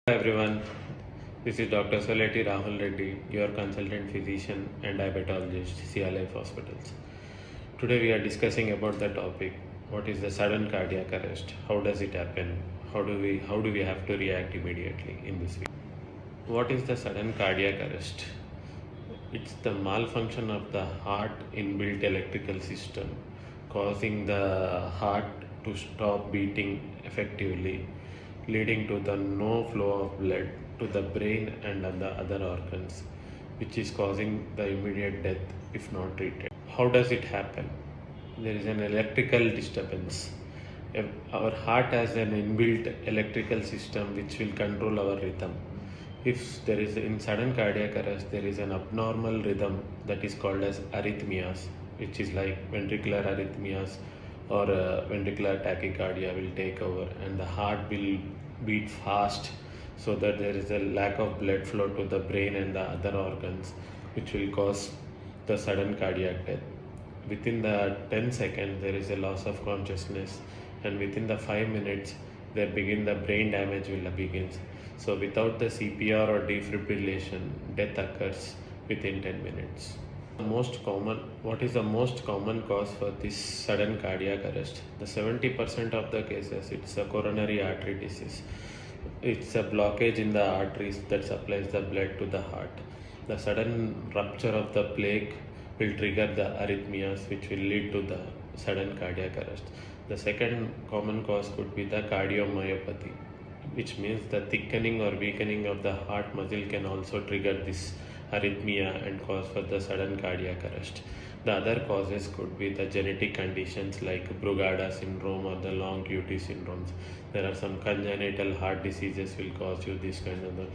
Hello everyone, this is Dr. Soleti Rahul Reddy, your consultant physician and diabetologist, CR Life Hospitals. Today we are discussing about the topic, what is the sudden cardiac arrest, how does it happen, how do we have to react immediately in this video. What is the sudden cardiac arrest? It's the malfunction of the heart inbuilt electrical system causing the heart to stop beating effectively, leading to the no flow of blood to the brain and the other organs, which is causing the immediate death if not treated. How does it happen? There is an electrical disturbance. Our heart has an inbuilt electrical system which will control our rhythm. If there is in sudden cardiac arrest, there is an abnormal rhythm that is called as arrhythmias, which is like ventricular arrhythmias or ventricular tachycardia will take over, and the heart will beat fast so that there is a lack of blood flow to the brain and the other organs, which will cause the sudden cardiac death. Within the 10 seconds, there is a loss of consciousness, and within the 5 minutes, the brain damage will begins. So without the CPR or defibrillation, death occurs within 10 minutes. What is the most common cause for this sudden cardiac arrest? The 70% of the cases, it's a coronary artery disease. It's a blockage in the arteries that supplies the blood to the heart. The sudden rupture of the plaque will trigger the arrhythmias, which will lead to the sudden cardiac arrest. The second common cause could be the cardiomyopathy, which means the thickening or weakening of the heart muscle can also trigger this arrhythmia and cause for the sudden cardiac arrest. The other causes could be the genetic conditions like Brugada syndrome or the long QT syndromes. There are some congenital heart diseases will cause you this kind of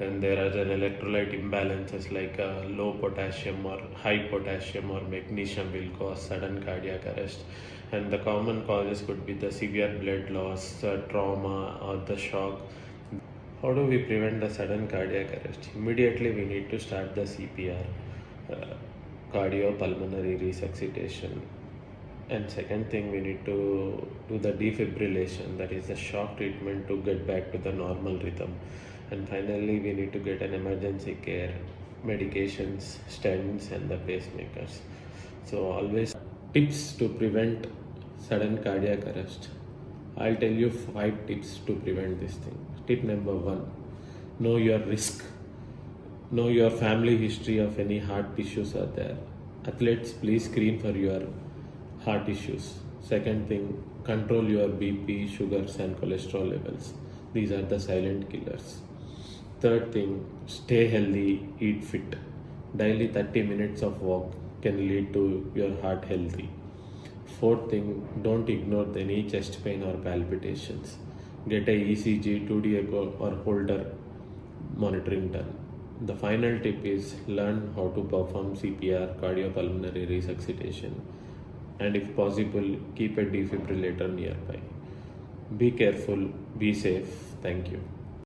and there are an electrolyte imbalances like low potassium or high potassium or magnesium will cause sudden cardiac arrest. And the common causes could be the severe blood loss, trauma or the shock. How do we prevent the sudden cardiac arrest? Immediately we need to start the CPR, cardiopulmonary resuscitation. And second thing, we need to do the defibrillation, that is the shock treatment to get back to the normal rhythm. And finally, we need to get an emergency care, medications, stents and the pacemakers. So always tips to prevent sudden cardiac arrest. I'll tell you 5 tips to prevent this thing. Tip number 1, know your risk. Know your family history of any heart issues are there. Athletes, please screen for your heart issues. Second thing, control your BP, sugars and cholesterol levels. These are the silent killers. Third thing, stay healthy, eat fit. Daily 30 minutes of walk can lead to your heart healthy. Fourth thing, don't ignore any chest pain or palpitations. Get a ECG, 2D echo or Holter monitoring done. The final tip is learn how to perform CPR, cardiopulmonary resuscitation, and if possible, keep a defibrillator nearby. Be careful, be safe. Thank you.